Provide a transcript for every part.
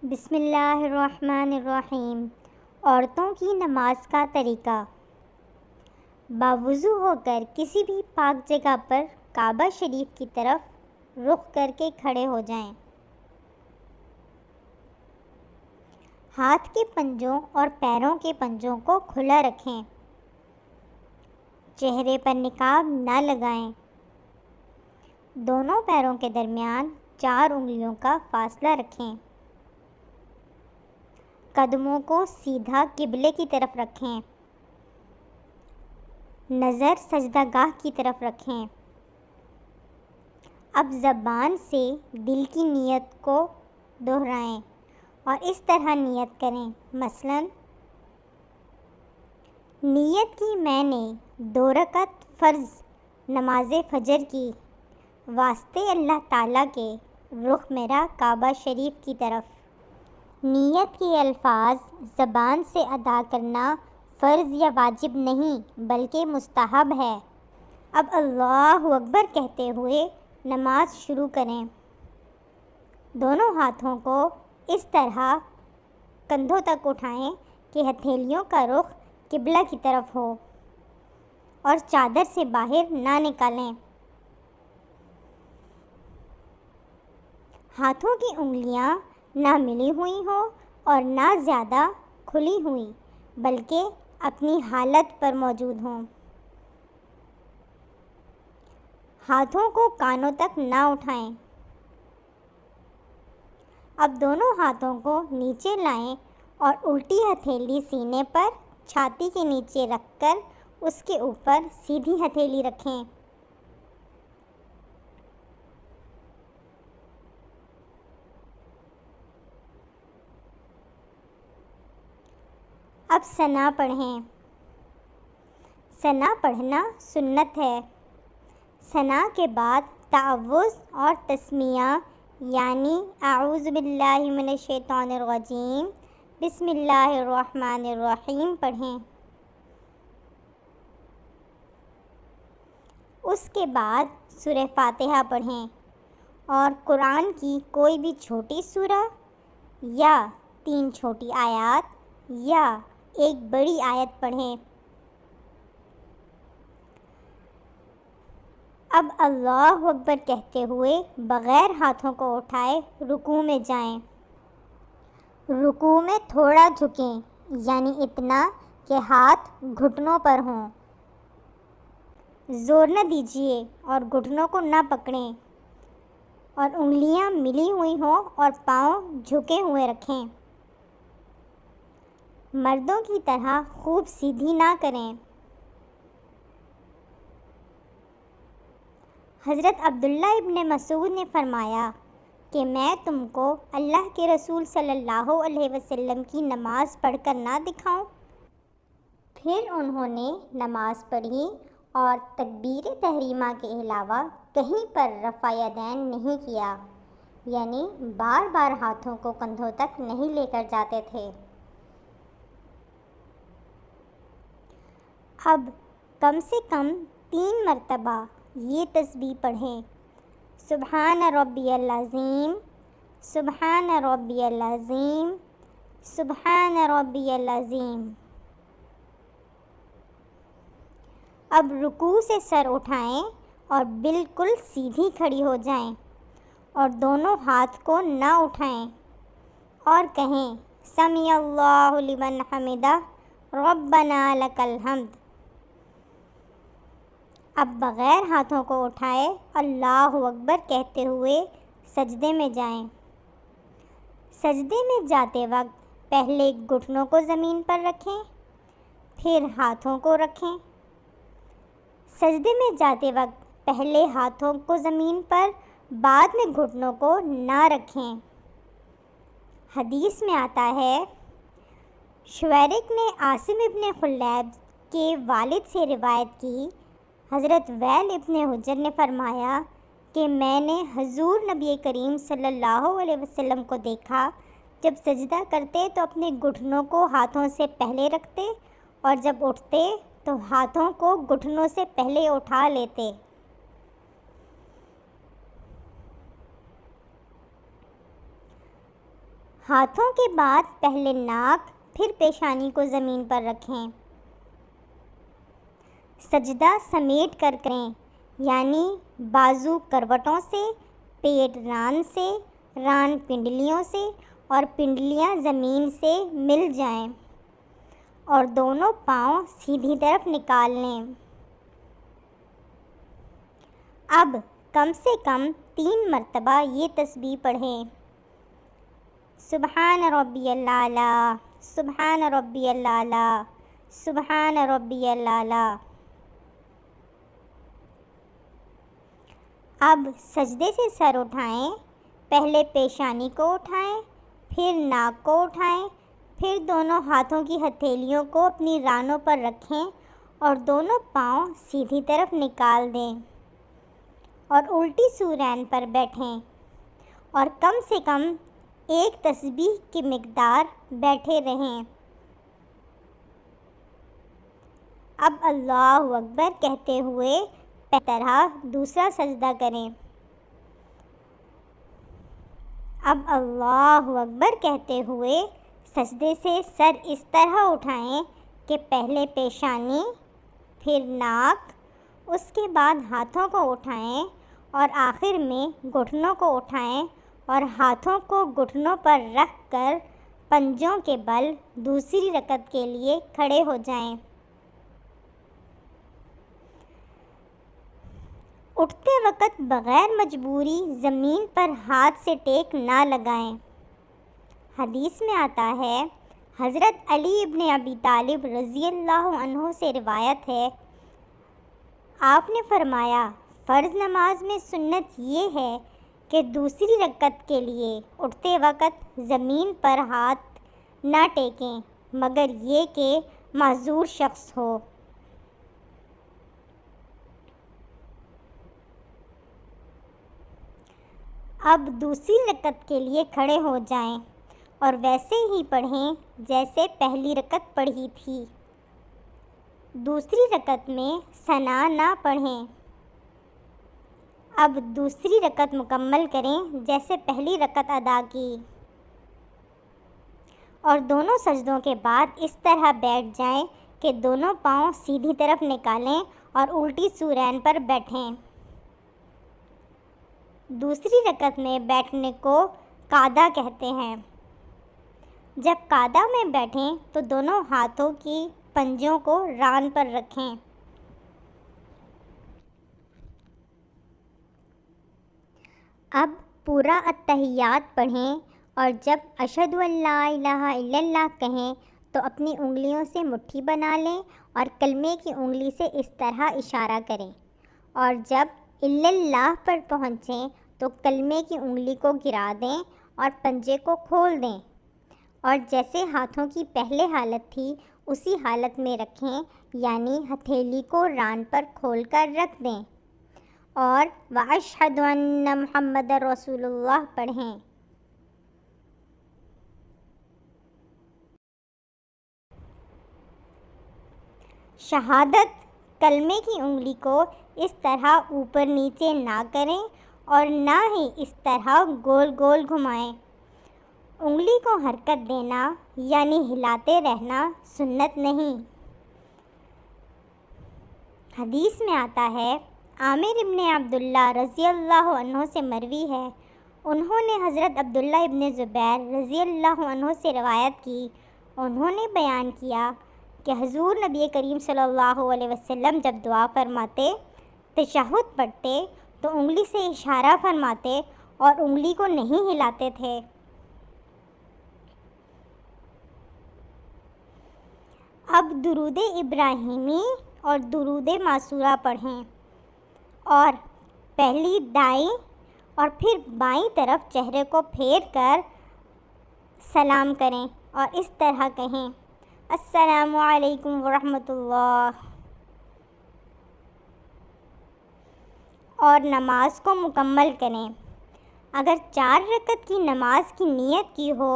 بسم اللہ الرحمن الرحیم۔ عورتوں کی نماز کا طریقہ۔ باوضو ہو کر کسی بھی پاک جگہ پر کعبہ شریف کی طرف رخ کر کے کھڑے ہو جائیں۔ ہاتھ کے پنجوں اور پیروں کے پنجوں کو کھلا رکھیں۔ چہرے پر نقاب نہ لگائیں۔ دونوں پیروں کے درمیان 4 انگلیوں کا فاصلہ رکھیں۔ قدموں کو سیدھا قبلے کی طرف رکھیں۔ نظر سجدہ گاہ کی طرف رکھیں۔ اب زبان سے دل کی نیت کو دہرائیں اور اس طرح نیت کریں، مثلاً نیت کی میں نے 2 رکعت فرض نماز فجر کی، واسطے اللہ تعالیٰ کے رخ میرا کعبہ شریف کی طرف۔ نیت کے الفاظ زبان سے ادا کرنا فرض یا واجب نہیں بلکہ مستحب ہے۔ اب اللہ اکبر کہتے ہوئے نماز شروع کریں۔ دونوں ہاتھوں کو اس طرح کندھوں تک اٹھائیں کہ ہتھیلیوں کا رخ قبلہ کی طرف ہو اور چادر سے باہر نہ نکالیں۔ ہاتھوں کی انگلیاں نہ ملی ہوئی ہوں اور نہ زیادہ کھلی ہوئی بلکہ اپنی حالت پر موجود ہوں۔ ہاتھوں کو کانوں تک نہ اٹھائیں۔ اب دونوں ہاتھوں کو نیچے لائیں اور الٹی ہتھیلی سینے پر چھاتی کے نیچے رکھ کر اس کے اوپر سیدھی ہتھیلی رکھیں۔ اب ثنا پڑھیں۔ ثنا پڑھنا سنت ہے۔ ثنا کے بعد تعوذ اور تسمیہ یعنی اعوذ باللہ من الشیطان الرجیم، بسم اللہ الرحمن الرحیم پڑھیں۔ اس کے بعد سورہ فاتحہ پڑھیں اور قرآن کی کوئی بھی چھوٹی سورہ یا 3 چھوٹی آیات یا 1 بڑی آیت پڑھیں۔ اب اللہ اکبر کہتے ہوئے بغیر ہاتھوں کو اٹھائے رکوع میں جائیں۔ رکوع میں تھوڑا جھکیں یعنی اتنا کہ ہاتھ گھٹنوں پر ہوں۔ زور نہ دیجیے اور گھٹنوں کو نہ پکڑیں اور انگلیاں ملی ہوئی ہوں اور پاؤں جھکے ہوئے رکھیں۔ مردوں کی طرح خوب سیدھی نہ کریں۔ حضرت عبداللہ ابن مسعود نے فرمایا کہ میں تم کو اللہ کے رسول صلی اللہ علیہ وسلم کی نماز پڑھ کر نہ دکھاؤں؟ پھر انہوں نے نماز پڑھی اور تکبیر تحریمہ کے علاوہ کہیں پر رفع یدین نہیں کیا، یعنی بار بار ہاتھوں کو کندھوں تک نہیں لے کر جاتے تھے۔ اب کم سے کم 3 مرتبہ یہ تسبیح پڑھیں، سبحان ربی العظیم، سبحان ربی العظیم، سبحان ربی العظیم۔ اب رکوع سے سر اٹھائیں اور بالکل سیدھی کھڑی ہو جائیں اور دونوں ہاتھ کو نہ اٹھائیں اور کہیں سمیع اللہ لمن حمدہ ربنا لک الحمد۔ اب بغیر ہاتھوں کو اٹھائے اللہ اکبر کہتے ہوئے سجدے میں جائیں۔ سجدے میں جاتے وقت پہلے گھٹنوں کو زمین پر رکھیں، پھر ہاتھوں کو رکھیں۔ سجدے میں جاتے وقت پہلے ہاتھوں کو زمین پر، بعد میں گھٹنوں کو نہ رکھیں۔ حدیث میں آتا ہے، شویرک نے عاصم ابن خلیب کے والد سے روایت کی، حضرت ویل ابن حجر نے فرمایا کہ میں نے حضور نبی کریم صلی اللہ علیہ وسلم کو دیکھا، جب سجدہ کرتے تو اپنے گھٹنوں کو ہاتھوں سے پہلے رکھتے اور جب اٹھتے تو ہاتھوں کو گھٹنوں سے پہلے اٹھا لیتے۔ ہاتھوں کے بعد پہلے ناک پھر پیشانی کو زمین پر رکھیں۔ سجدہ سمیٹ کر کریں، یعنی بازو کروٹوں سے، پیٹ ران سے، ران پنڈلیوں سے اور پنڈلیاں زمین سے مل جائیں اور دونوں پاؤں سیدھی طرف نکال لیں۔ اب کم سے کم 3 مرتبہ یہ تسبیح پڑھیں: سبحان ربی الاعلیٰ، سبحان ربی الاعلیٰ، سبحان ربی الاعلیٰ۔ اب سجدے سے سر اٹھائیں، پہلے پیشانی کو اٹھائیں، پھر ناک کو اٹھائیں، پھر دونوں ہاتھوں کی ہتھیلیوں کو اپنی رانوں پر رکھیں اور دونوں پاؤں سیدھی طرف نکال دیں اور الٹی سورین پر بیٹھیں اور کم سے کم 1 تسبیح کی مقدار بیٹھے رہیں۔ اب اللہ اکبر کہتے ہوئے پہلی طرح دوسرا سجدہ کریں۔ اب اللہ اکبر کہتے ہوئے سجدے سے سر اس طرح اٹھائیں کہ پہلے پیشانی، پھر ناک، اس کے بعد ہاتھوں کو اٹھائیں اور آخر میں گھٹنوں کو اٹھائیں اور ہاتھوں کو گھٹنوں پر رکھ کر پنجوں کے بل دوسری رکعت کے لیے کھڑے ہو جائیں۔ اٹھتے وقت بغیر مجبوری زمین پر ہاتھ سے ٹیک نہ لگائیں۔ حدیث میں آتا ہے، حضرت علی ابن ابی طالب رضی اللہ عنہ سے روایت ہے، آپ نے فرمایا، فرض نماز میں سنت یہ ہے کہ دوسری رکعت کے لیے اٹھتے وقت زمین پر ہاتھ نہ ٹیکیں مگر یہ کہ معذور شخص ہو۔ اب دوسری رکعت کے لیے کھڑے ہو جائیں اور ویسے ہی پڑھیں جیسے پہلی رکعت پڑھی تھی۔ دوسری رکعت میں ثنا نہ پڑھیں۔ اب دوسری رکعت مکمل کریں جیسے پہلی رکعت ادا کی اور دونوں سجدوں کے بعد اس طرح بیٹھ جائیں کہ دونوں پاؤں سیدھی طرف نکالیں اور الٹی سورین پر بیٹھیں۔ دوسری رکعت میں بیٹھنے کو قعدہ کہتے ہیں۔ جب قعدہ میں بیٹھیں تو دونوں ہاتھوں کی پنجوں کو ران پر رکھیں۔ اب پورا التحیات پڑھیں اور جب اشہد ان لا الہ الا اللہ کہیں تو اپنی انگلیوں سے مٹھی بنا لیں اور کلمے کی انگلی سے اس طرح اشارہ کریں اور جب الا اللہ پر پہنچیں تو کلمے کی انگلی کو گرا دیں اور پنجے کو کھول دیں اور جیسے ہاتھوں کی پہلے حالت تھی اسی حالت میں رکھیں، یعنی ہتھیلی کو ران پر کھول کر رکھ دیں اور وَأَشْهَدُ أَنَّ مُحَمَّدَ رَسُولُ اللَّهِ پڑھیں۔ شہادت کلمے کی انگلی کو اس طرح اوپر نیچے نہ کریں اور نہ ہی اس طرح گول گول گھمائیں۔ انگلی کو حرکت دینا یعنی ہلاتے رہنا سنت نہیں۔ حدیث میں آتا ہے، عامر ابن عبداللہ رضی اللہ عنہ سے مروی ہے، انہوں نے حضرت عبداللہ ابن زبیر رضی اللہ عنہ سے روایت کی، انہوں نے بیان کیا کہ حضور نبی کریم صلی اللہ علیہ وسلم جب دعا فرماتے، تشہد پڑھتے تو انگلی سے اشارہ فرماتے اور انگلی کو نہیں ہلاتے تھے۔ اب درود ابراہیمی اور درود معصورہ پڑھیں اور پہلی دائیں اور پھر بائیں طرف چہرے کو پھیر کر سلام کریں اور اس طرح کہیں، السلام علیکم ورحمۃ اللہ، اور نماز کو مکمل کریں۔ اگر 4 رکعت کی نماز کی نیت کی ہو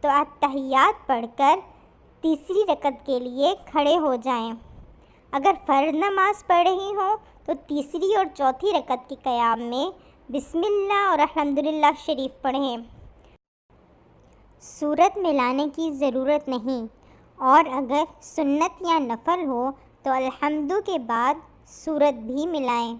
تو التحیات پڑھ کر تیسری رکعت کے لیے کھڑے ہو جائیں۔ اگر فرض نماز پڑھ رہی ہوں تو تیسری اور چوتھی رکعت کے قیام میں بسم اللہ اور الحمدللہ شریف پڑھیں۔ صورت ملانے کی ضرورت نہیں، اور اگر سنت یا نفل ہو تو الحمد کے بعد صورت بھی ملائیں۔